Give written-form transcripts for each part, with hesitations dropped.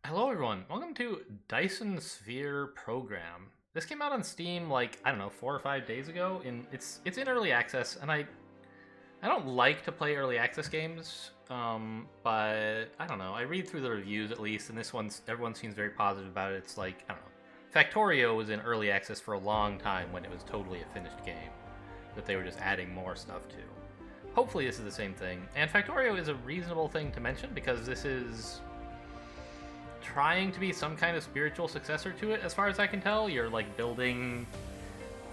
Hello everyone, welcome to Dyson Sphere Program. This came out on Steam like, I don't know, 4 or 5 days ago, and it's in early access, and I don't like to play early access games, but I don't know, I read through the reviews at least, and everyone seems very positive about it. It's like, I don't know, Factorio was in early access for a long time when it was totally a finished game, that they were just adding more stuff to. Hopefully this is the same thing, and Factorio is a reasonable thing to mention because this is trying to be some kind of spiritual successor to it, as far as I can tell. You're like building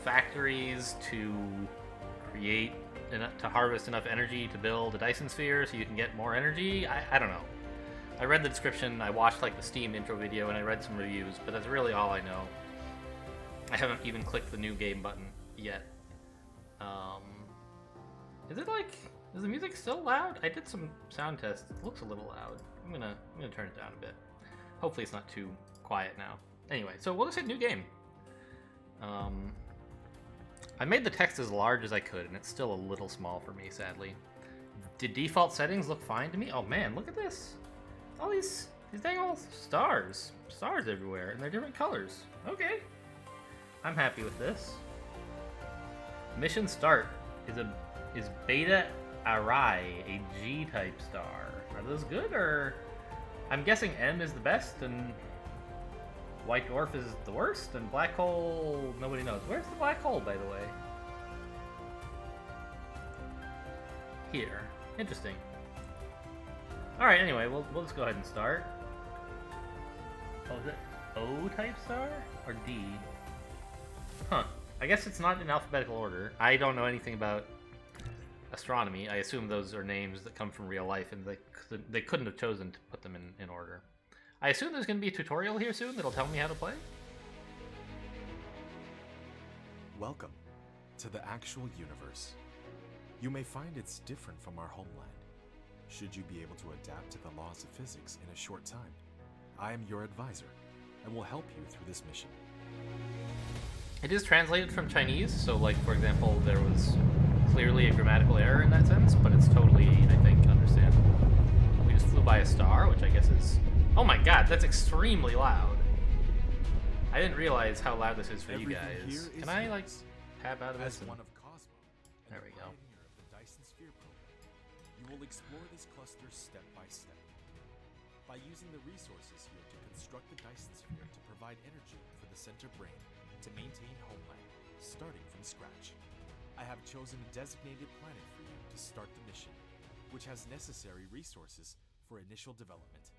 factories to create to harvest enough energy to build a Dyson sphere so you can get more energy. I don't know. I read the description, I watched like the Steam intro video, and I read some reviews, but that's really all I know. I haven't even clicked the new game button yet. Is the music still loud? I did some sound tests. It looks a little loud. I'm gonna turn it down a bit. Hopefully it's not too quiet now. Anyway, so we'll just hit new game. I made the text as large as I could, and it's still a little small for me, sadly. Did default settings look fine to me? Oh man, look at this. All these dang old stars. Stars everywhere, and they're different colors. Okay. I'm happy with this. Mission start is Beta Arai, a G-type star. Are those good, or... I'm guessing M is the best, and White Dwarf is the worst, and Black Hole, nobody knows. Where's the Black Hole, by the way? Here. Interesting. Alright, anyway, we'll just go ahead and start. Oh, is it O-type star? Or D? Huh. I guess it's not in alphabetical order. I don't know anything about astronomy. I assume those are names that come from real life, and they couldn't have chosen to put them in order. I assume there's going to be a tutorial here soon that'll tell me how to play? Welcome to the actual universe. You may find it's different from our homeland. Should you be able to adapt to the laws of physics in a short time, I am your advisor and will help you through this mission. It is translated from Chinese, so like, for example, there was clearly a grammatical error in that sense, but it's totally, I think, understandable. We just flew by a star, which I guess is... Oh my god, that's extremely loud. I didn't realize how loud this is for you guys. Can I, like, tab out of this? As one of Cosmo, there we go. Of the Dyson Sphere program, you will explore this cluster step by step. By using the resources here to construct the Dyson Sphere to provide energy for the center brain to maintain homeland, starting from scratch. I have chosen a designated planet for you to start the mission, which has necessary resources for initial development.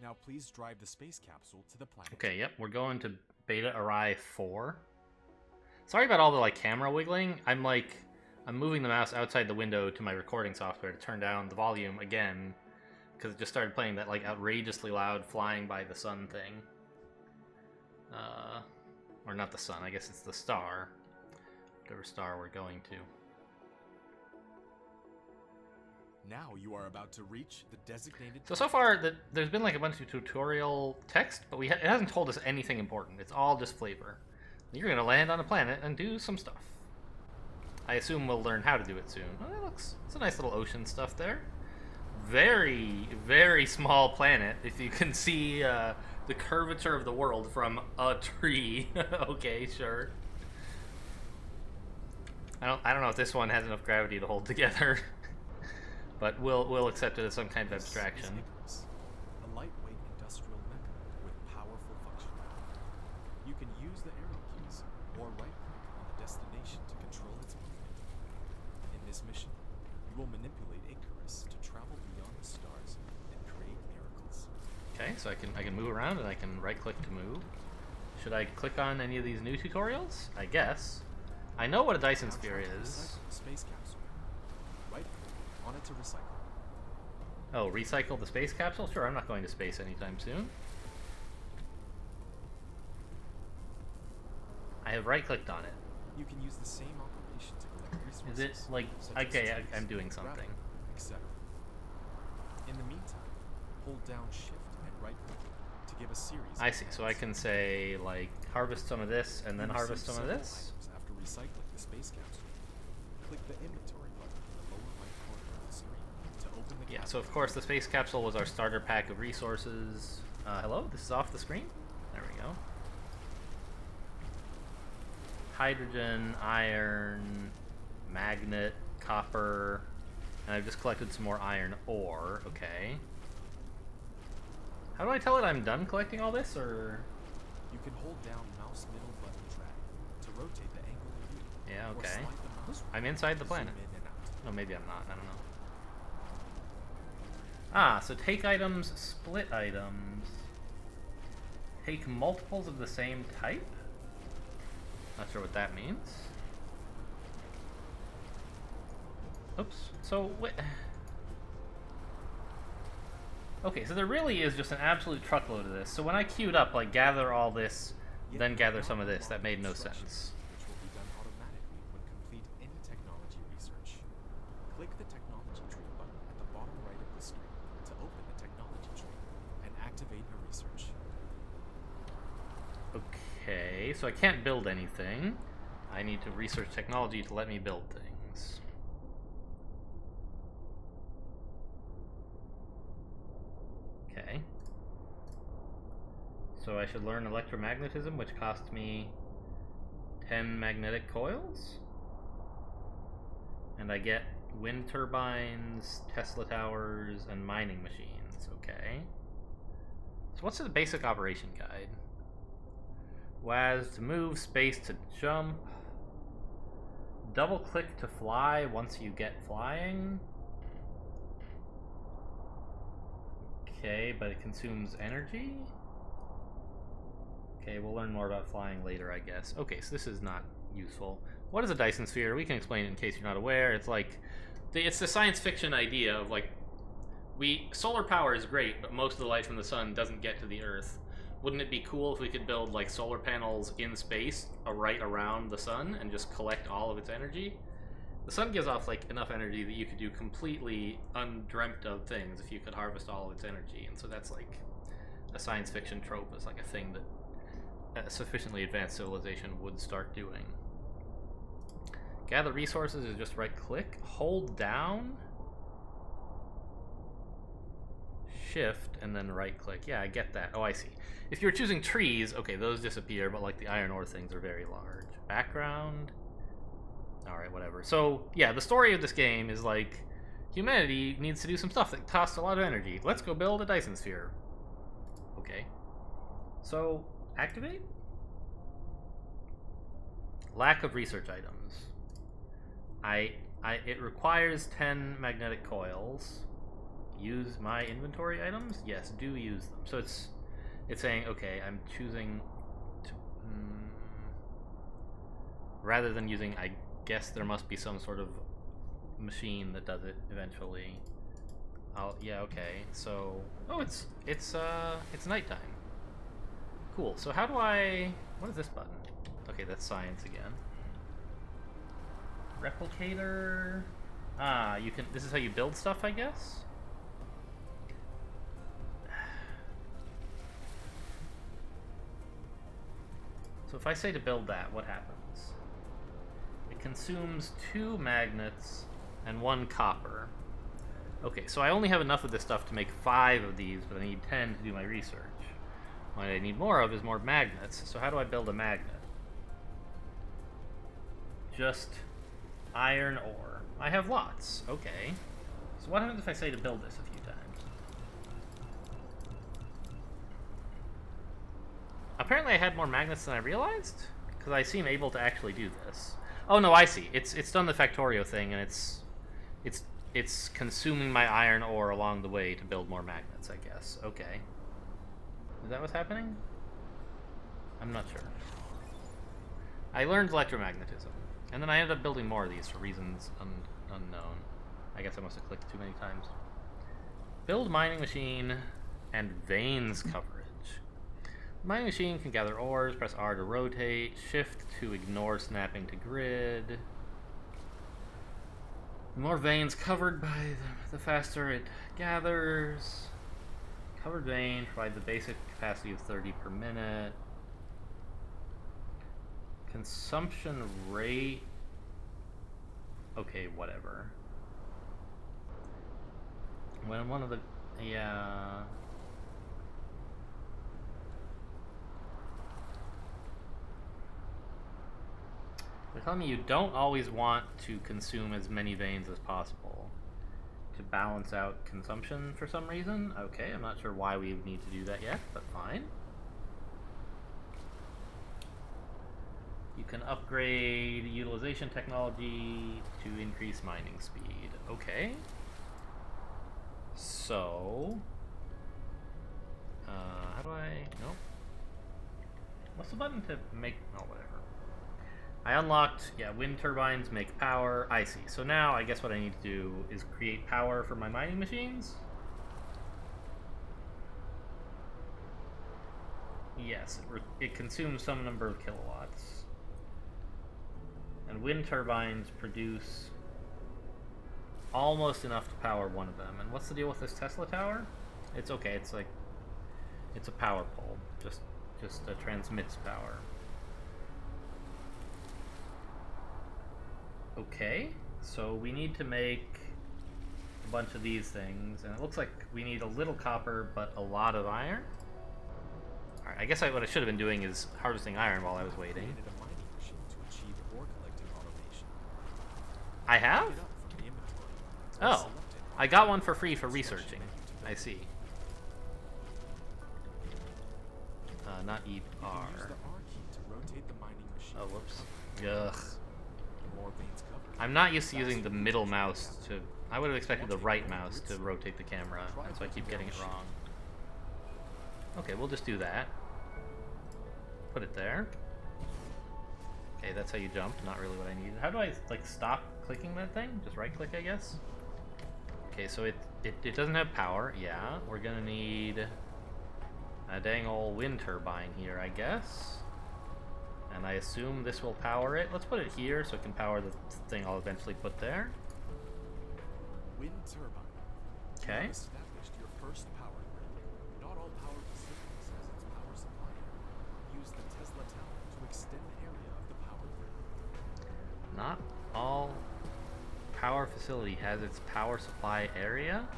Now please drive the space capsule to the planet. Okay, yep, we're going to Beta Arai 4. Sorry about all the like camera wiggling. I'm moving the mouse outside the window to my recording software to turn down the volume again, because it just started playing that like outrageously loud flying by the sun thing. Or not the sun, I guess it's the star. Whatever star we're going to. Now you are about to reach the designated... So far, there's been like a bunch of tutorial text, but it hasn't told us anything important. It's all just flavor. You're going to land on a planet and do some stuff. I assume we'll learn how to do it soon. Oh, it's a nice little ocean stuff there. Very, very small planet, if you can see the curvature of the world from a tree. Okay, sure. I don't know if this one has enough gravity to hold together. But we'll accept it as some kind of abstraction. This is Icarus, a lightweight industrial mecha with powerful functionality. You can use the arrow keys or right-click on the destination to control its movement. In this mission, you will manipulate Icarus to travel beyond the stars and create miracles. Okay, so I can move around and I can right-click to move. Should I click on any of these new tutorials? I guess. I know what a Dyson sphere is. Space capsule. Right-click on it to recycle. Oh, recycle the space capsule? Sure, I'm not going to space anytime soon. I have right-clicked on it. You can use the same operation to collect resources. Is it like... Okay, I'm doing something. Etc. In the meantime, hold down Shift and right-click to give a series. I see, so I can say, like, harvest some of this and then harvest some of this? After recycling the space capsule, click the inventory button in the lower right corner of the screen to open the Yeah, so of course the space capsule was our starter pack of resources. Hello? This is off the screen? There we go. Hydrogen, iron, magnet, copper, and I've just collected some more iron ore. Okay. How do I tell it I'm done collecting all this, or...? You can hold down mouse middle button drag to rotate the angle of view. Yeah, Or okay. slide the mouse I'm inside the to zoom planet. in and out. No, maybe I'm not. I don't know. Ah, so take items, split items. Take multiples of the same type? Not sure what that means. Oops. So, what... Okay, so there really is just an absolute truckload of this. So when I queued up, like, gather all this, then gather some of this, that made no sense. Which will be done automatically when complete any technology research. Click the technology tree button at the bottom right of the screen to open the technology tree and activate your research. Okay, so I can't build anything. I need to research technology to let me build things. Okay. So I should learn electromagnetism, which costs me 10 magnetic coils. And I get wind turbines, Tesla towers, and mining machines. Okay. So what's the basic operation guide? WAS to move, space to jump. Double click to fly once you get flying. Okay, but it consumes energy? Okay, we'll learn more about flying later, I guess. Okay, so this is not useful. What is a Dyson sphere? We can explain it in case you're not aware. It's like, it's the science fiction idea of like, solar power is great, but most of the light from the sun doesn't get to the Earth. Wouldn't it be cool if we could build like solar panels in space right around the sun and just collect all of its energy? The sun gives off like enough energy that you could do completely undreamt of things if you could harvest all of its energy, and so that's like a science fiction trope. It's like a thing that a sufficiently advanced civilization would start doing. Gather resources is just right click, hold down, shift, and then right click. Yeah, I get that. Oh, I see. If you're choosing trees, okay, those disappear, but like the iron ore things are very large. Background. Alright, whatever. So, yeah, the story of this game is like, humanity needs to do some stuff that costs a lot of energy. Let's go build a Dyson sphere. Okay. So, activate? Lack of research items. It requires 10 magnetic coils. Use my inventory items? Yes, do use them. So it's saying, okay, I'm choosing to... rather than using, I guess there must be some sort of machine that does it eventually. Yeah, okay. So, oh, it's nighttime. Cool. So how do I... What is this button? Okay, that's science again. Replicator... Ah, you can... This is how you build stuff, I guess? So if I say to build that, what happens? It consumes 2 magnets and 1 copper. Okay, so I only have enough of this stuff to make 5 of these, but I need 10 to do my research. What I need more of is more magnets. So how do I build a magnet? Just iron ore. I have lots. Okay. So what happens if I say to build this a few times? Apparently I had more magnets than I realized, because I seem able to actually do this. Oh no, I see. It's done the Factorio thing, and it's consuming my iron ore along the way to build more magnets, I guess. Okay. Is that what's happening? I'm not sure. I learned electromagnetism, and then I ended up building more of these for reasons unknown. I guess I must have clicked too many times. Build mining machine and veins coverage. Mining machine can gather ores, press R to rotate, shift to ignore snapping to grid. The more veins covered by the faster it gathers. Covered vein provides a basic capacity of 30 per minute. Consumption rate... Okay, whatever. When one of the... Yeah... Telling me you don't always want to consume as many veins as possible to balance out consumption for some reason. Okay, I'm not sure why we need to do that yet, but fine. You can upgrade utilization technology to increase mining speed. Okay. So, how do I? Nope. What's the button to make? Oh, whatever. I unlocked, yeah, wind turbines make power. I see. So now I guess what I need to do is create power for my mining machines. Yes, it consumes some number of kilowatts. And wind turbines produce almost enough to power one of them. And what's the deal with this Tesla tower? It's okay. It's like, it's a power pole. Just transmits power. Okay, so we need to make a bunch of these things, and it looks like we need a little copper, but a lot of iron. All right, I guess what I should have been doing is harvesting iron while I was waiting. Created a mining machine to achieve ore collecting automation. I have? Pick it up from the inventory, or Oh, select it I got one for free for researching. I see. Not You can E-R. use the R key to rotate the mining machine. Oh, whoops. Ugh. The more veins covered, I'm not used to using the middle mouse to... I would have expected the right mouse to rotate the camera, and so I keep getting it wrong. Okay, we'll just do that. Put it there. Okay, that's how you jump, not really what I needed. How do I, like, stop clicking that thing? Just right-click, I guess? Okay, so it doesn't have power. Yeah, we're gonna need a dang old wind turbine here, I guess. And I assume this will power it. Let's put it here so it can power the thing I'll eventually put there. wind turbine. You Okay. have established your first power grid. Not all power facilities has its power supply area. Use the Tesla tower to extend the area of the power grid. Not all power facility has its power supply area.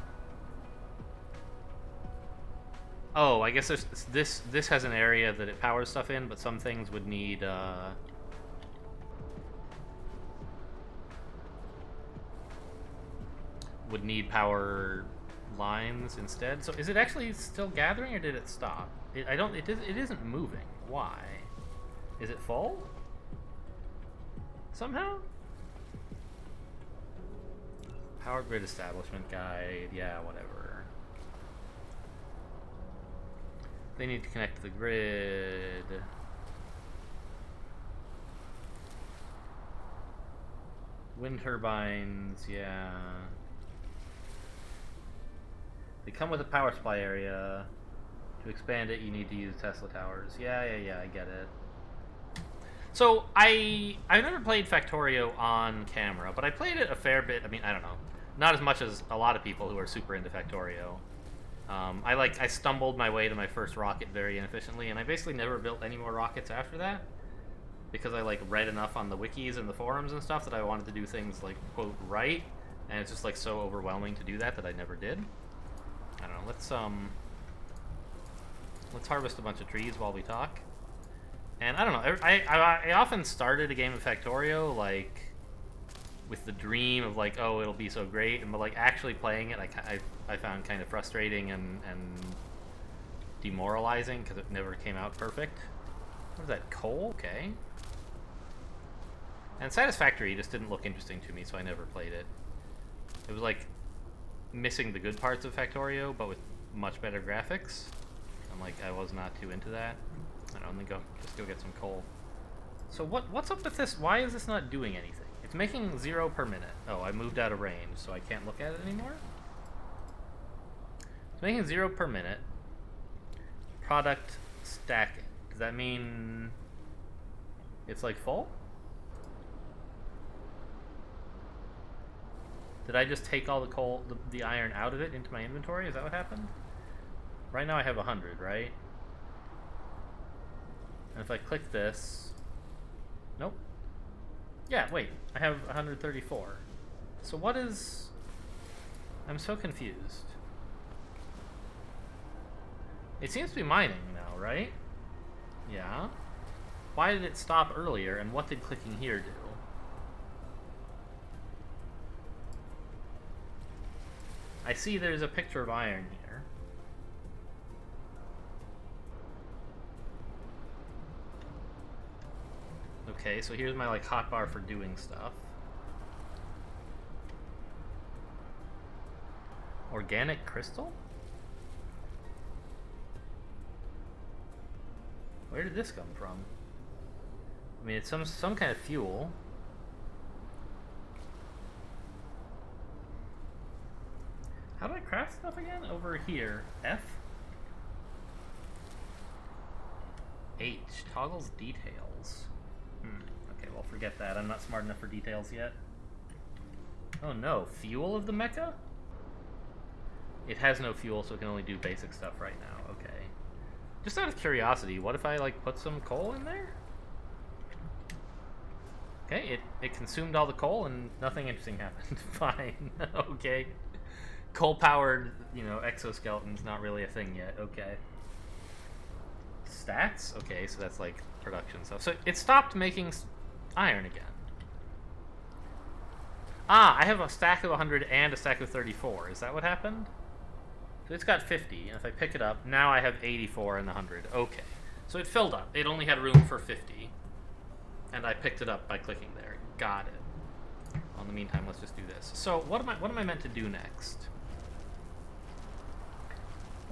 Oh, I guess there's this has an area that it powers stuff in, but some things would need power lines instead. So is it actually still gathering, or did it stop? It isn't moving. Why? Is it full? Somehow? Power grid establishment guide. Yeah, whatever. They need to connect to the grid. Wind turbines, yeah. They come with a power supply area. To expand it, you need to use Tesla towers. Yeah, I get it. So, I've never played Factorio on camera, but I played it a fair bit. I mean, I don't know. Not as much as a lot of people who are super into Factorio. I stumbled my way to my first rocket very inefficiently, and I basically never built any more rockets after that. Because I, like, read enough on the wikis and the forums and stuff that I wanted to do things, like, quote, right. And it's just, like, so overwhelming to do that I never did. I don't know, let's harvest a bunch of trees while we talk. And I don't know, I often started a game of Factorio, like, with the dream of, like, oh, it'll be so great, but, like, actually playing it, I found kind of frustrating and demoralizing, because it never came out perfect. What is that, coal? Okay. And Satisfactory just didn't look interesting to me, so I never played it. It was, like, missing the good parts of Factorio, but with much better graphics. I'm like, I was not too into that. I don't know, just go get some coal. So what's up with this? Why is this not doing anything? It's making 0 per minute. Oh, I moved out of range, so I can't look at it anymore? It's making 0 per minute. Product stacking. Does that mean it's like full? Did I just take all the coal, the iron out of it into my inventory? Is that what happened? Right now I have 100, right? And if I click this... Nope. Yeah, wait. I have 134. So what is... I'm so confused. It seems to be mining now, right? Yeah. Why did it stop earlier, and what did clicking here do? I see there's a picture of iron here. Okay, so here's my like hotbar for doing stuff. Organic crystal? Where did this come from? I mean, it's some kind of fuel. How do I craft stuff again? Over here. F? H. Toggles details. Okay, well, forget that. I'm not smart enough for details yet. Oh no, fuel of the mecha? It has no fuel, so it can only do basic stuff right now. Okay. Just out of curiosity, what if I, like, put some coal in there? Okay, it consumed all the coal and nothing interesting happened. Fine. Okay. Coal-powered, you know, exoskeletons, not really a thing yet. Okay. Stats? Okay, so that's, like, production stuff. So it stopped making iron again. Ah, I have a stack of 100 and a stack of 34. Is that what happened? So it's got 50, and if I pick it up, now I have 84 and 100. Okay. So it filled up. It only had room for 50. And I picked it up by clicking there. Got it. Well, in the meantime, let's just do this. So what am I meant to do next?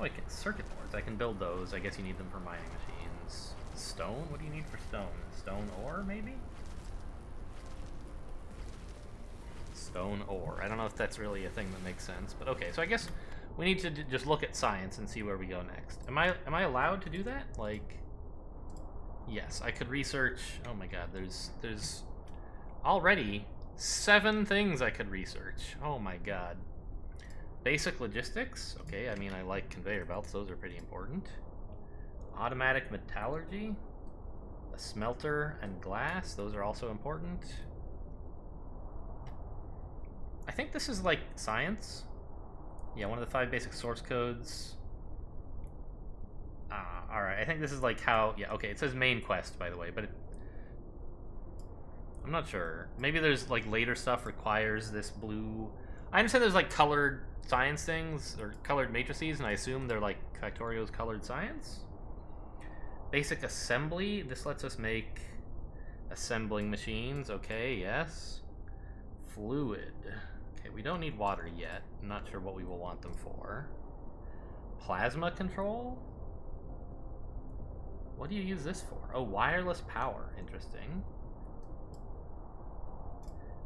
Oh, I can circuit boards. I can build those. I guess you need them for mining machines. Stone? What do you need for stone? Stone ore, maybe? Stone ore. I don't know if that's really a thing that makes sense, but okay. So I guess we need to just look at science and see where we go next. Am I allowed to do that? Like, yes, I could research. Oh my god, there's already 7 things I could research. Oh my god. Basic logistics. Okay, I mean, I like conveyor belts. Those are pretty important. Automatic metallurgy. A smelter and glass. Those are also important. I think this is like science. Yeah, one of the 5 basic source codes. Alright, I think this is like how... Yeah, okay, it says main quest, by the way, but I'm not sure. Maybe there's like later stuff requires this blue... I understand there's like colored science things, or colored matrices, and I assume they're like Factorio's colored science? Basic assembly. This lets us make assembling machines. Okay, yes. Fluid. Okay, we don't need water yet. I'm not sure what we will want them for. Plasma control? What do you use this for? Oh, wireless power. Interesting.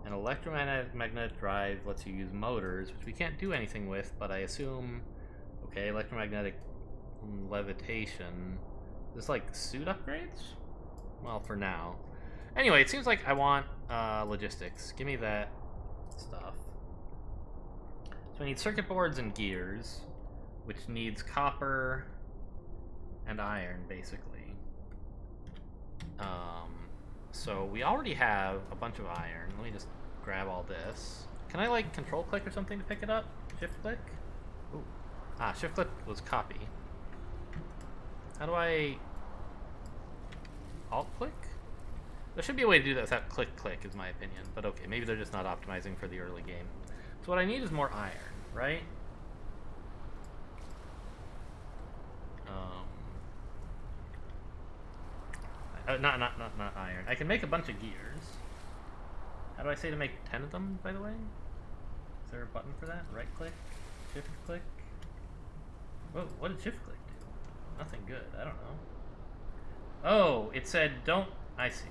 An electromagnetic drive lets you use motors, which we can't do anything with, but I assume... Okay, electromagnetic levitation. Is this like suit upgrades? Well, for now. Anyway, it seems like I want logistics. Give me that stuff. So I need circuit boards and gears, which needs copper and iron, basically. So we already have a bunch of iron. Let me just grab all this. Can I, like, control click or something to pick it up? Shift click? Ooh. Ah, shift click was copy. How do I... alt click? There should be a way to do that without click click, is my opinion. But okay, maybe they're just not optimizing for the early game. So what I need is more iron, right? Not iron. I can make a bunch of gears. How do I say to make 10 of them, by the way? Is there a button for that? Right click? Shift click? Whoa, what did shift click do? Nothing good. I don't know. Oh, it said don't... I see.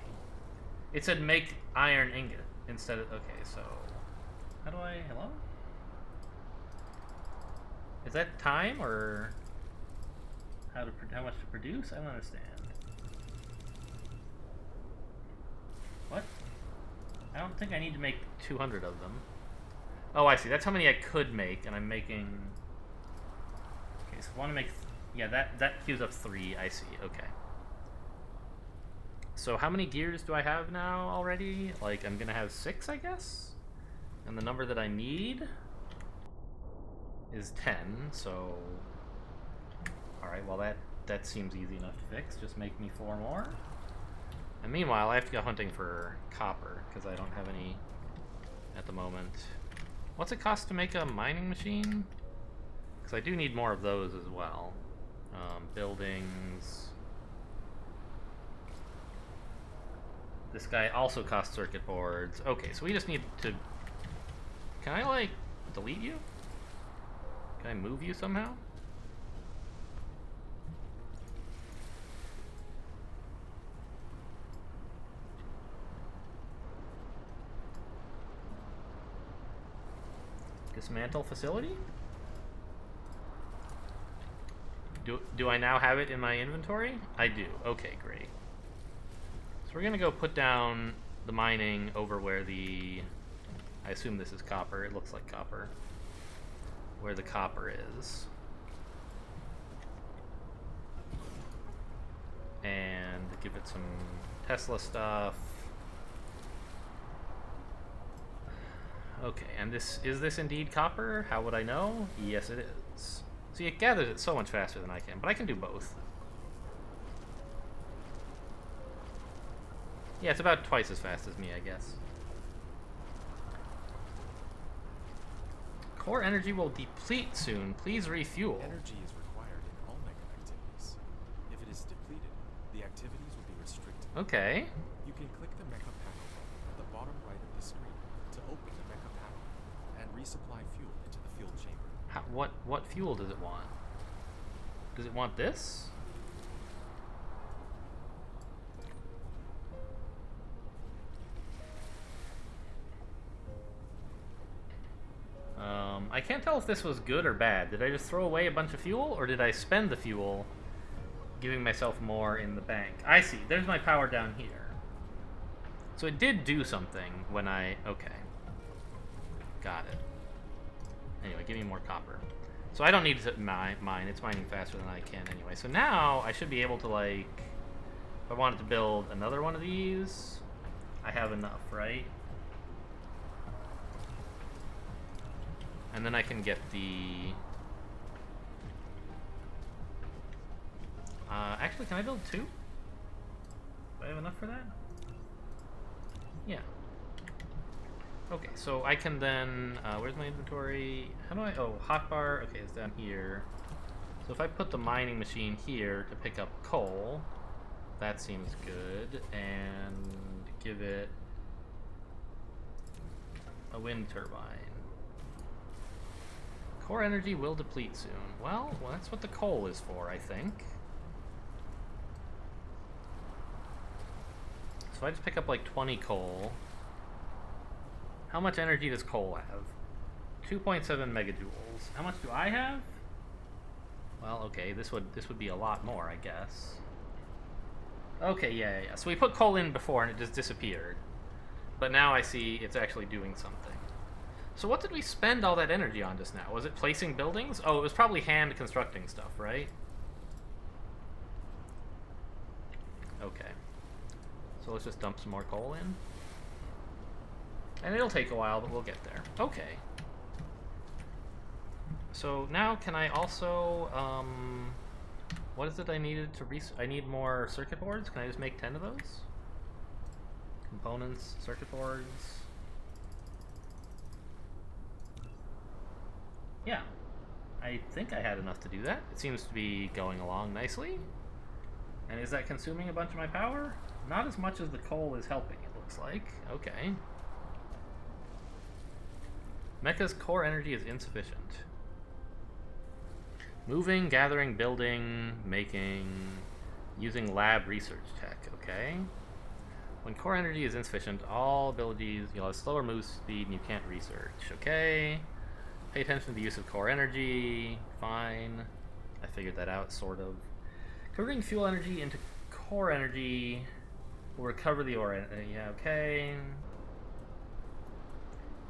It said make iron ingot instead of... Okay, so... How do I... Hello? Is that time, or... How much to produce? I don't understand. What? I don't think I need to make 200 of them. Oh, I see. That's how many I could make, and I'm making... Okay, so I want to make... Yeah, that queues up 3. I see. Okay. So how many gears do I have now already? Like, I'm gonna have 6, I guess? And the number that I need is 10, so... Alright, well that seems easy enough to fix. Just make me 4 more. And meanwhile, I have to go hunting for copper, because I don't have any at the moment. What's it cost to make a mining machine? Because I do need more of those as well. Buildings. This guy also costs circuit boards. Okay, so we just need to... Can I, like, delete you? Can I move you somehow? Dismantle facility? Do I now have it in my inventory? I do. Okay, great. So we're gonna go put down the mining over where the... I assume this is copper. It looks like copper. Where the copper is. And give it some Tesla stuff. Okay, and is this indeed copper? How would I know? Yes, it is. See, it gathers it so much faster than I can, but I can do both. Yeah, it's about twice as fast as me, I guess. Core energy will deplete soon. Please refuel. Energy is required in all mecha activities. If it is depleted, the activities will be restricted. Okay. You can click the mecha panel at the bottom right of the screen to open the mecha panel and resupply fuel into the fuel chamber. What fuel does it want? Does it want this? I can't tell if this was good or bad. Did I just throw away a bunch of fuel, or did I spend the fuel giving myself more in the bank? I see. There's my power down here. So it did do something when I... Okay. Got it. Anyway, give me more copper. So I don't need to mine. It's mining faster than I can anyway. So now I should be able to, like... If I wanted to build another one of these, I have enough, right? And then I can get the... actually, can I build two? Do I have enough for that? Yeah. Okay, so I can then... where's my inventory? How do I... Oh, hotbar. Okay, it's down here. So if I put the mining machine here to pick up coal, that seems good. And give it a wind turbine. Core energy will deplete soon. Well, that's what the coal is for, I think. So I just pick up like 20 coal. How much energy does coal have? 2.7 megajoules. How much do I have? Well, okay, this would be a lot more, I guess. Okay, yeah. So we put coal in before and it just disappeared. But now I see it's actually doing something. So what did we spend all that energy on just now? Was it placing buildings? Oh, it was probably hand constructing stuff, right? Okay. So let's just dump some more coal in. And it'll take a while, but we'll get there. Okay. So now can I also, what is it I needed to I need more circuit boards? Can I just make 10 of those? Components, circuit boards. Yeah, I think I had enough to do that. It seems to be going along nicely. And is that consuming a bunch of my power? Not as much as the coal is helping, it looks like. Okay. Mecha's core energy is insufficient. Moving, gathering, building, making, using lab research tech, okay. When core energy is insufficient, all abilities, you'll have slower move speed and you can't research, okay. Pay attention to the use of core energy. Fine. I figured that out, sort of. Converting fuel energy into core energy will recover the ore. Yeah, okay.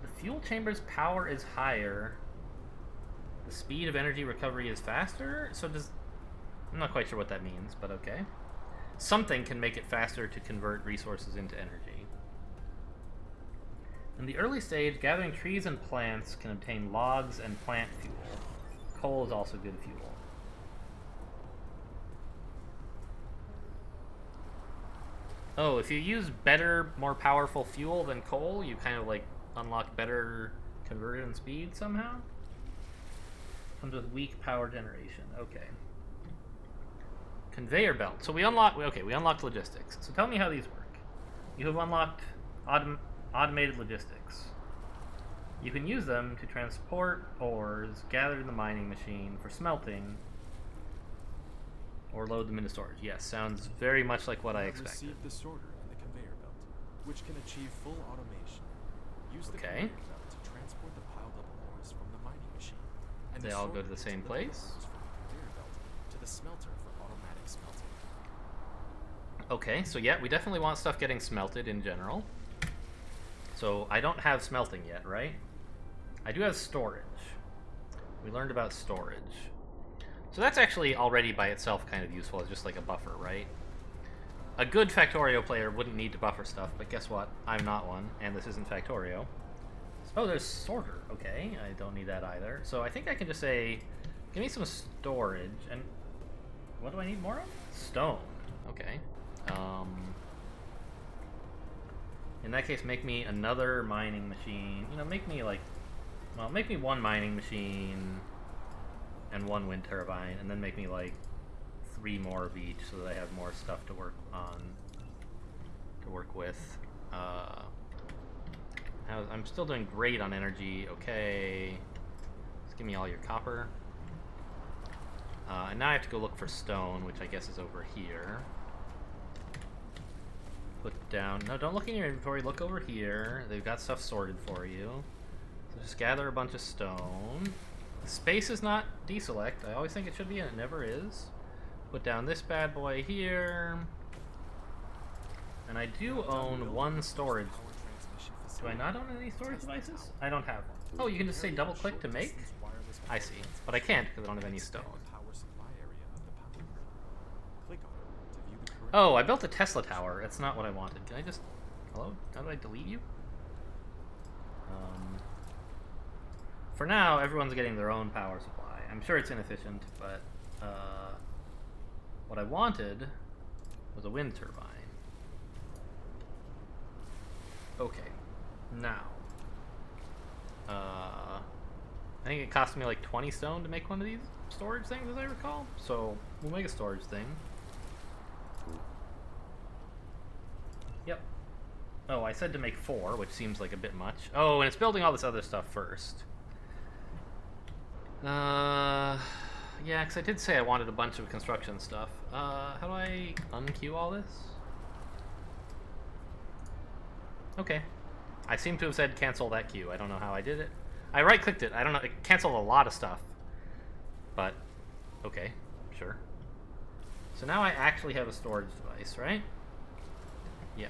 The fuel chamber's power is higher. The speed of energy recovery is faster? So does... I'm not quite sure what that means, but okay. Something can make it faster to convert resources into energy. In the early stage, gathering trees and plants can obtain logs and plant fuel. Coal is also good fuel. Oh, if you use better, more powerful fuel than coal, you kind of like unlock better conversion speed somehow? Comes with weak power generation. Okay. Conveyor belt. So we unlocked logistics. So tell me how these work. You have unlocked automated logistics. You can use them to transport ores gathered in the mining machine for smelting, or load them into storage. Yes, sounds very much like what I expected. Receive the sorter and the conveyor belt, which can achieve full automation. Use the Okay. conveyor belt to transport the piled up ores from the mining machine. And They all go to the same place? From the conveyor belt to the smelter for automatic smelting. Okay, so yeah, we definitely want stuff getting smelted in general. So I don't have smelting yet, right? I do have storage. We learned about storage. So that's actually already by itself kind of useful as just like a buffer, right? A good Factorio player wouldn't need to buffer stuff, but guess what? I'm not one, and this isn't Factorio. Oh, there's sorter. Okay, I don't need that either. So I think I can just say, give me some storage, and what do I need more of? Stone. Okay. In that case, make me another mining machine. You know, make me like, well, make me one mining machine and one wind turbine, and then make me like 3 more of each so that I have more stuff to work on, to work with. I'm still doing great on energy. Okay. Just give me all your copper. And now I have to go look for stone, which I guess is over here. Put down... No, don't look in your inventory. Look over here. They've got stuff sorted for you. So just gather a bunch of stone. Space is not deselect. I always think it should be, and it never is. Put down this bad boy here. And I do own one storage. Do I not own any storage devices? I don't have one. Oh, you can just say double click to make? I see. But I can't because I don't have any stone. Oh, I built a Tesla tower. That's not what I wanted. Can I just... Hello? How do I delete you? For now, everyone's getting their own power supply. I'm sure it's inefficient, but what I wanted was a wind turbine. Okay. Now. I think it cost me like 20 stone to make one of these storage things, as I recall. So, we'll make a storage thing. Yep. Oh, I said to make 4, which seems like a bit much. Oh, and it's building all this other stuff first. Yeah, because I did say I wanted a bunch of construction stuff. How do I unqueue all this? Okay. I seem to have said cancel that queue. I don't know how I did it. I right-clicked it. I don't know. It canceled a lot of stuff. But, okay. Sure. So now I actually have a storage device, right? Yeah.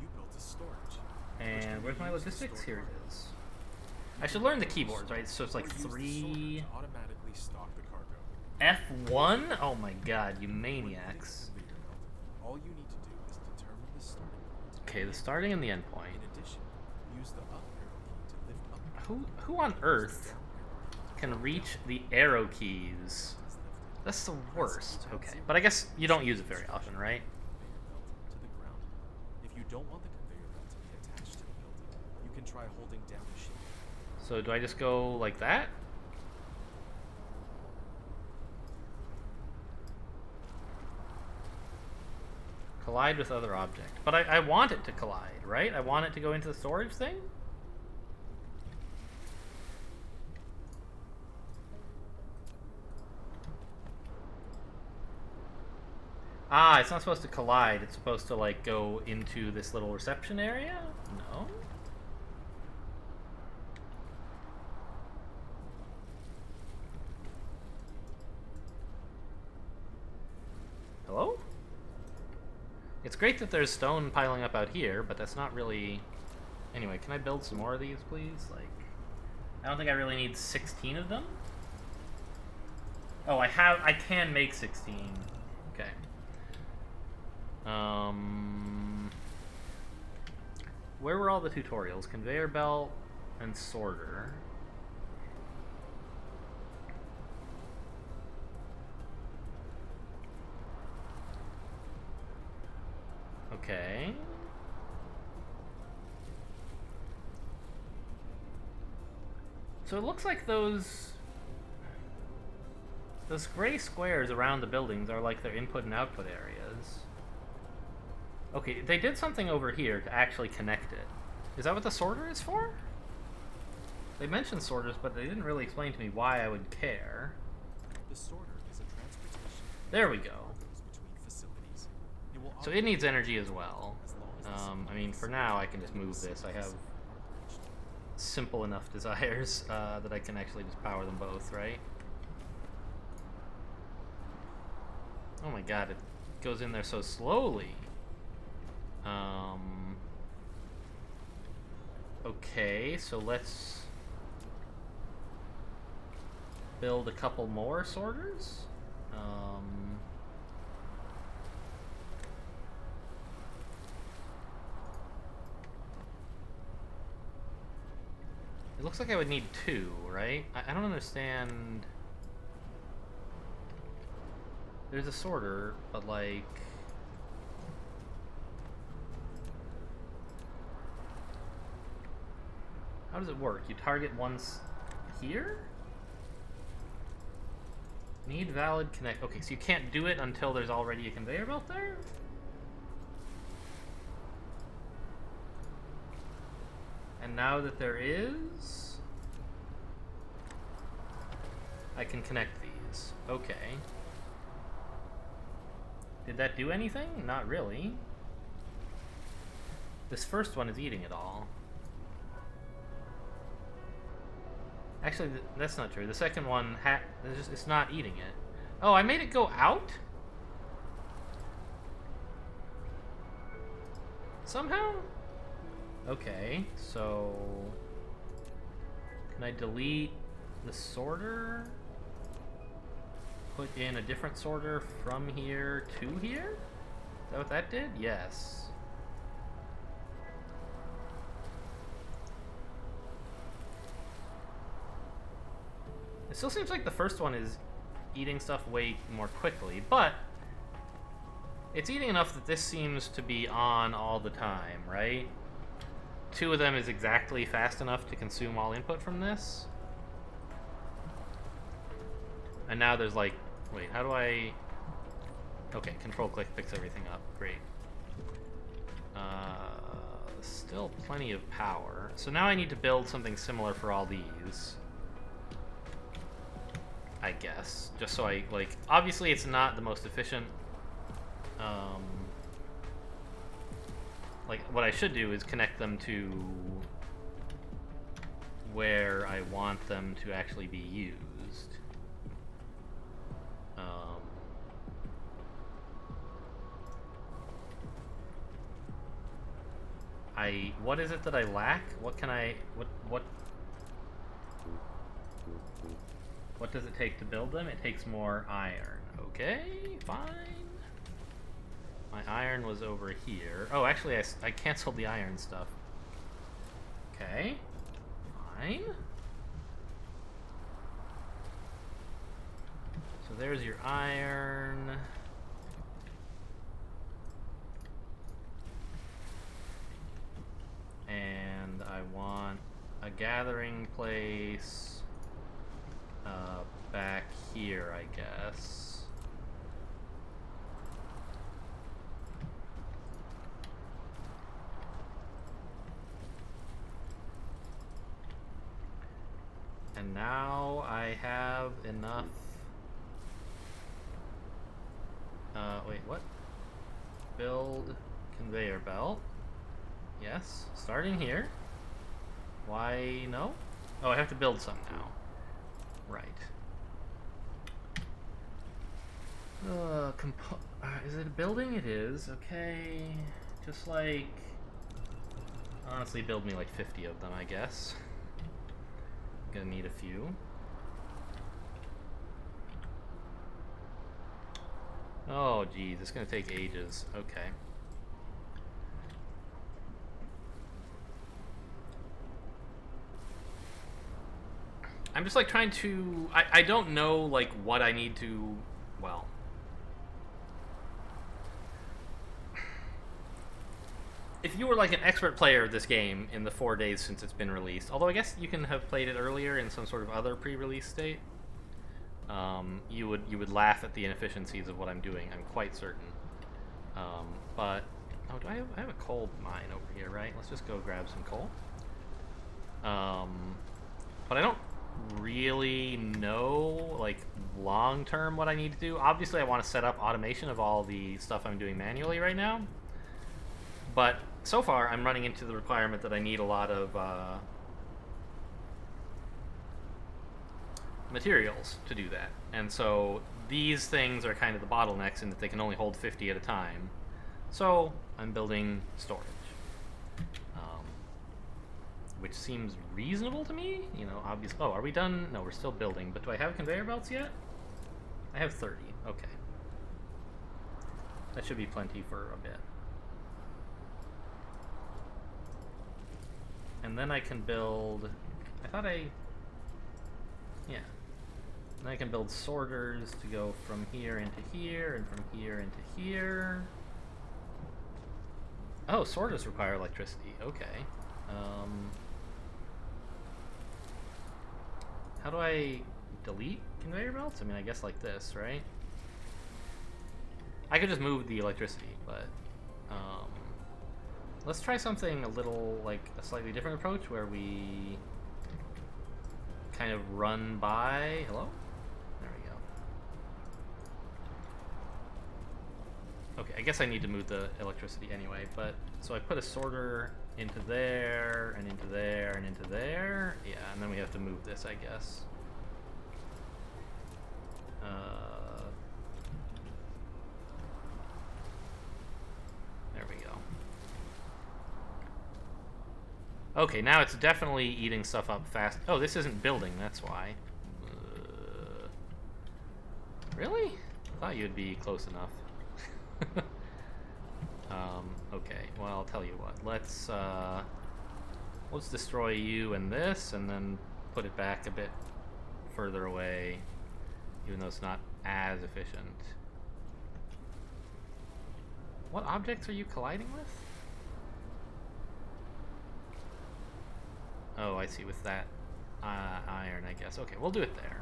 You built a storage. And where's my logistics? Here it is. I should learn the keyboards, right? So it's like 3... Automatically stock the cargo. F1? Oh my god, you maniacs. All you need to do is determine the starting point. Okay, the starting and the end point. In addition, use the up arrow key to lift up. Who on earth can reach the arrow keys? That's the worst. Okay, but I guess you don't use it very often, right? To the ground. If you don't want the conveyor belt to be attached to the building, you can try holding down the shield. So do I just go like that? Collide with other object. But I want it to collide, right? I want it to go into the storage thing? Ah, it's not supposed to collide. It's supposed to, like, go into this little reception area? No? Hello? It's great that there's stone piling up out here, but that's not really... Anyway, can I build some more of these, please? Like, I don't think I really need 16 of them. Oh, I can make 16. Okay. Where were all the tutorials? Conveyor belt and sorter. Okay. So it looks like those gray squares around the buildings are like their input and output areas. Okay, they did something over here to actually connect it. Is that what the sorter is for? They mentioned sorters, but they didn't really explain to me why I would care. The sorter is a transportation There we go. between facilities. It will So it needs energy as well. as long as the I mean, for now, I can just move this. I have simple enough desires that I can actually just power them both, right? Oh my god, it goes in there so slowly. Okay, so let's build a couple more sorters. It looks like I would need 2, right? I don't understand. There's a sorter, but like... How does it work? You target once here? Need valid connect. Okay, so you can't do it until there's already a conveyor belt there? And now that there is, I can connect these. Okay. Did that do anything? Not really. This first one is eating it all. Actually, that's not true. The second one, it's not eating it. Oh, I made it go out? Somehow? Okay, so... Can I delete the sorter? Put in a different sorter from here to here? Is that what that did? Yes. It still seems like the first one is eating stuff way more quickly, but it's eating enough that this seems to be on all the time, right? 2 of them is exactly fast enough to consume all input from this. And now there's like, wait, how do I... Okay, control click picks everything up, great. Still plenty of power. So now I need to build something similar for all these. I guess, just so I, like, obviously it's not the most efficient, like, what I should do is connect them to where I want them to actually be used. What is it that I lack? What can I, what does it take to build them? It takes more iron. Okay, fine. My iron was over here. Oh, actually, I canceled the iron stuff. Okay, fine. So there's your iron. And I want a gathering place back here, I guess. And now I have enough. Wait, what? Build conveyor belt. Yes, starting here. Why no? Oh, I have to build some now. Right. Is it a building? It is. Okay. Just like... Honestly, build me like 50 of them, I guess. Gonna need a few. Oh, geez. It's gonna take ages. Okay. I'm just like trying to... I don't know like what I need to... Well... if you were like an expert player of this game in the 4 days since it's been released, although I guess you can have played it earlier in some sort of other pre-release state, you would laugh at the inefficiencies of what I'm doing. I'm quite certain. But oh, do I have a coal mine over here? Right. Let's just go grab some coal. But I don't really know like long term what I need to do. Obviously, I want to set up automation of all the stuff I'm doing manually right now. But so far, I'm running into the requirement that I need a lot of materials to do that. And so these things are kind of the bottlenecks in that they can only hold 50 at a time. So I'm building storage. Which seems reasonable to me. You know, obviously. Oh, are we done? No, we're still building. But do I have conveyor belts yet? I have 30. Okay. That should be plenty for a bit. And then I can build... Yeah. Then I can build sorters to go from here into here, and from here into here. Oh, sorters require electricity. Okay. How do I delete conveyor belts? I mean, I guess like this, right? I could just move the electricity, but... let's try something a little, like, a slightly different approach where we kind of run by... Hello? There we go. Okay, I guess I need to move the electricity anyway, but... So I put a sorter into there, and into there, and into there. Yeah, and then we have to move this, I guess. There we go. Okay, now it's definitely eating stuff up fast. Oh, this isn't building, that's why. Really? I thought you'd be close enough. Okay, well, I'll tell you what. Let's destroy you and this, and then put it back a bit further away, even though it's not as efficient. What objects are you colliding with? Oh, I see, with that iron, I guess. Okay, we'll do it there.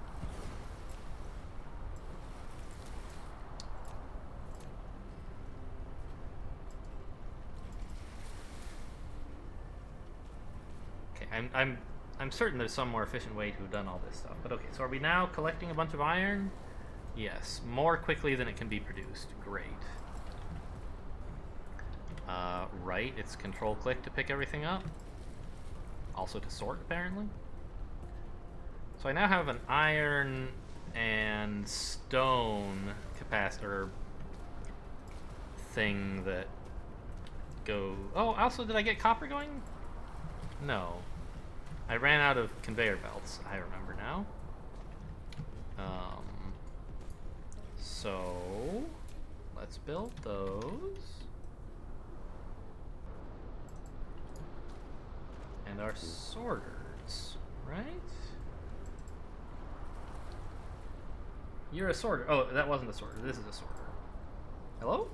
I'm certain there's some more efficient way to have done all this stuff. But okay, so are we now collecting a bunch of iron? Yes, more quickly than it can be produced. Great. Right, it's control-click to pick everything up. Also to sort, apparently. So I now have an iron and stone capacitor thing that go... Oh, also, did I get copper going? No. I ran out of conveyor belts, I remember now. So let's build those. And our sorters, right? You're a sorter. Oh, that wasn't a sorter. This is a sorter. Hello?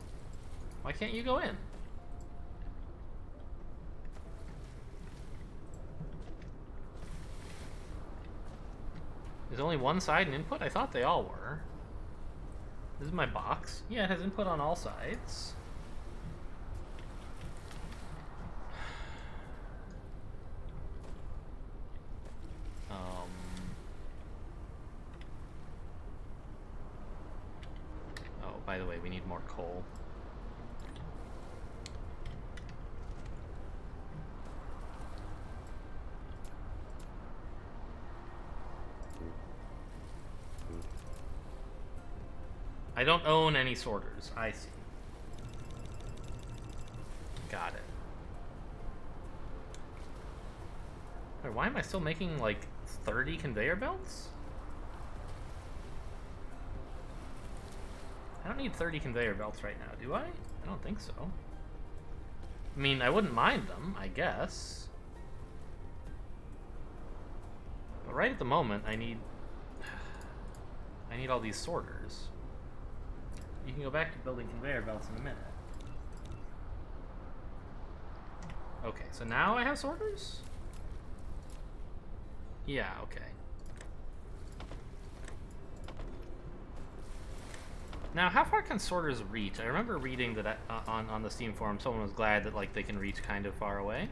Why can't you go in? Is only one side an input? I thought they all were. This is my box. Yeah, it has input on all sides. Oh, by the way, we need more coal. I don't own any sorters. I see. Got it. Wait, why am I still making like 30 conveyor belts? I don't need 30 conveyor belts right now, do I? I don't think so. I mean, I wouldn't mind them, I guess. But right at the moment, I need all these sorters. You can go back to building conveyor belts in a minute. Okay, so now I have sorters? Yeah, okay. Now, how far can sorters reach? I remember reading that on the Steam forum, someone was glad that like they can reach kind of far away.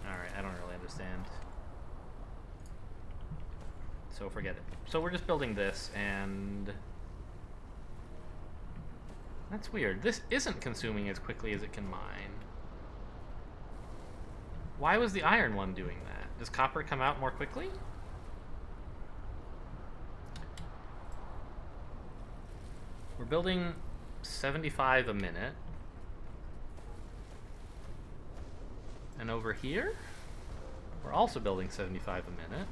Alright, I don't really understand. So forget it. So we're just building this, and... That's weird. This isn't consuming as quickly as it can mine. Why was the iron one doing that? Does copper come out more quickly? We're building 75 a minute. And over here, we're also building 75 a minute.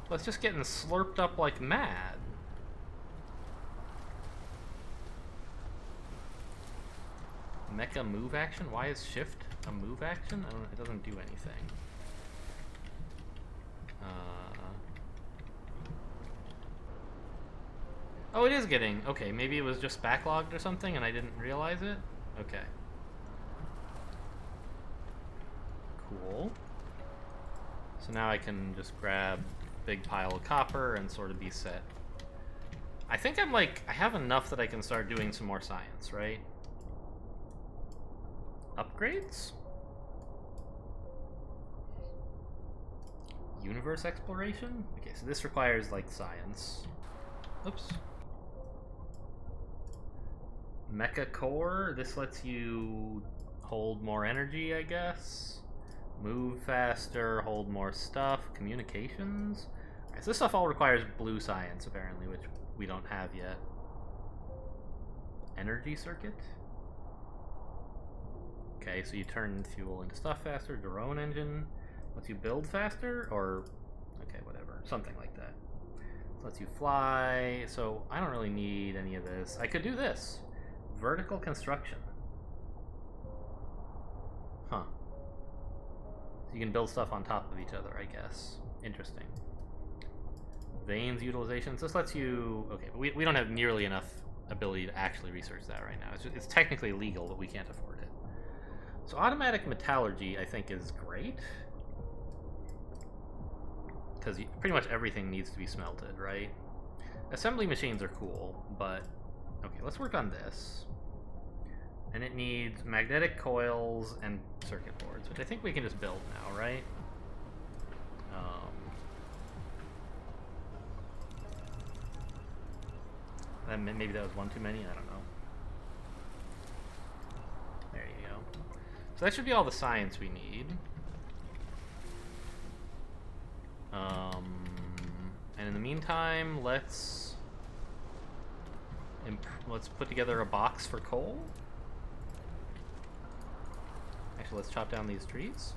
But it's just getting slurped up like mad. Mecha move action? Why is shift a move action? I don't know, it doesn't do anything. Oh, it is getting... Okay, maybe it was just backlogged or something and I didn't realize it? Okay. Cool. So now I can just grab a big pile of copper and sort of be set. I think I'm like... I have enough that I can start doing some more science, right? Upgrades? Universe exploration? Okay, so this requires, like, science. Oops. Mecha core? This lets you hold more energy, I guess. Move faster, hold more stuff. Communications? Alright, so this stuff all requires blue science, apparently, which we don't have yet. Energy circuit? Okay, so you turn fuel into stuff faster. Drone engine lets you build faster, or... Okay, whatever. Something like that. Lets you fly, so I don't really need any of this. I could do this. Vertical construction. Huh. So you can build stuff on top of each other, I guess. Interesting. Veins utilization. So this lets you... Okay, but we don't have nearly enough ability to actually research that right now. It's technically legal, but we can't afford it. So automatic metallurgy, I think, is great. Because pretty much everything needs to be smelted, right? Assembly machines are cool, but... Okay, let's work on this. And it needs magnetic coils and circuit boards, which I think we can just build now, right? Maybe that was one too many, I don't know. There you go. So that should be all the science we need. And in the meantime, let's put together a box for coal. Actually, let's chop down these trees.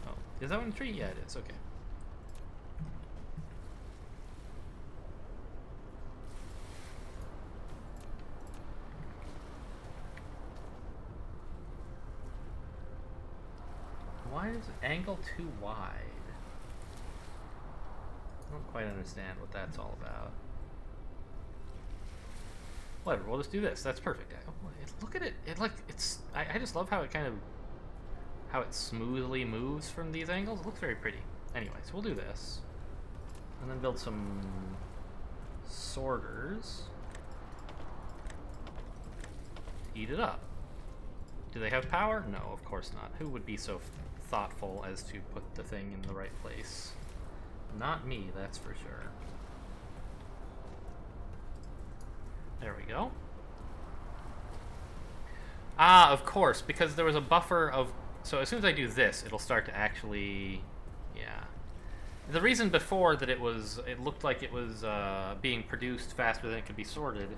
Oh, is that one a tree? Yeah, it is. Okay. Why is angle too wide? I don't quite understand what that's all about. Whatever, we'll just do this. That's perfect. Look at it. I just love how it kind of... how it smoothly moves from these angles. It looks very pretty. Anyway, so we'll do this. And then build some... sorters. Eat it up. Do they have power? No, of course not. Who would be so thoughtful as to put the thing in the right place? Not me, that's for sure. There we go. Ah, of course, because there was a buffer of... So as soon as I do this, it'll start to actually... Yeah. The reason before that it looked like it was being produced faster than it could be sorted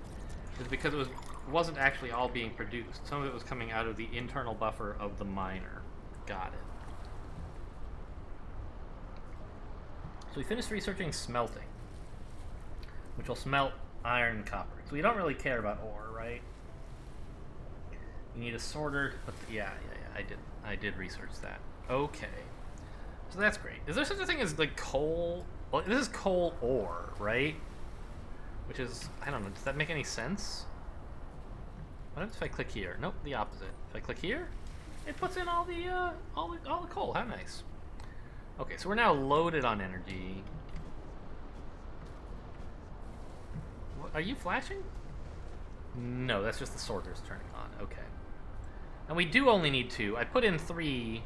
is because it wasn't actually all being produced. Some of it was coming out of the internal buffer of the miner. Got it. So we finished researching smelting, which will smelt iron and copper. So we don't really care about ore, right? You need a sorter, but yeah, I did research that. Okay. So that's great. Is there such a thing as like coal? Well, this is coal ore, right? which is, I don't know, does that make any sense? What happens if I click here? Nope, the opposite. If I click here, it puts in all the coal. How nice. Okay, so we're now loaded on energy. What, are you flashing? No, that's just the sorters turning on. Okay. And we do only need 2. I put in 3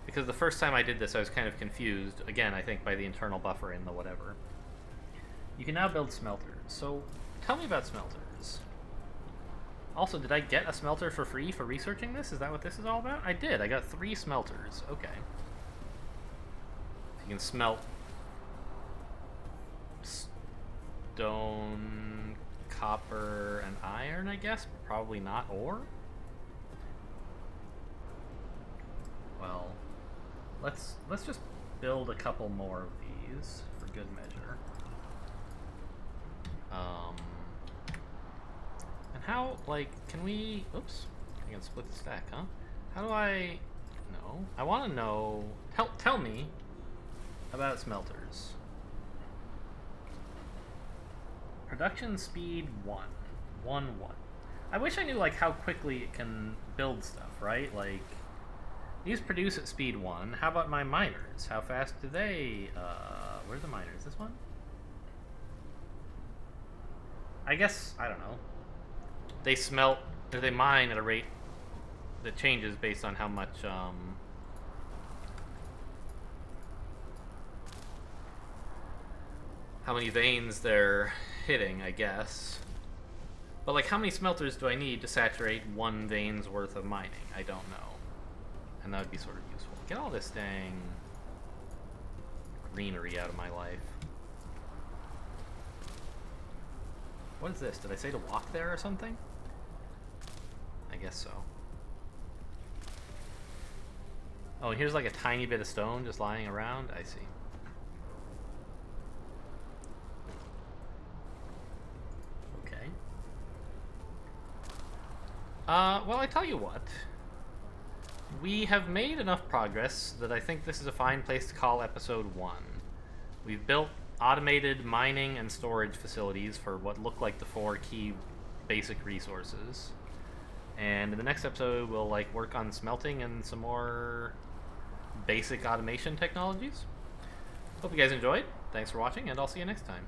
because the first time I did this I was kind of confused. Again, I think by the internal buffer in the whatever. You can now build smelters. So tell me about smelters. Also, did I get a smelter for free for researching this? Is that what this is all about? I did. I got 3 smelters. Okay. You can smelt stone, copper, and iron, I guess. Probably not ore. Well, let's just build a couple more of these for good measure. And how, like, can we... Oops. I can split the stack, huh? How do I... No. I want to know... Tell me about smelters. Production speed 1. 1. I wish I knew, like, how quickly it can build stuff, right? Like, these produce at speed 1. How about my miners? How fast do they... where's the miners? This one? I guess, I don't know. They smelt, or they mine at a rate that changes based on how much, how many veins they're hitting, I guess. But, like, how many smelters do I need to saturate 1 vein's worth of mining? I don't know. And that would be sort of useful. Get all this dang greenery out of my life. What is this? Did I say to walk there or something? I guess so. Oh, here's like a tiny bit of stone just lying around. I see. Okay. Well, I tell you what. We have made enough progress that I think this is a fine place to call episode 1. We've built automated mining and storage facilities for what look like the 4 key basic resources. And in the next episode, we'll like work on smelting and some more basic automation technologies. Hope you guys enjoyed. Thanks for watching, and I'll see you next time.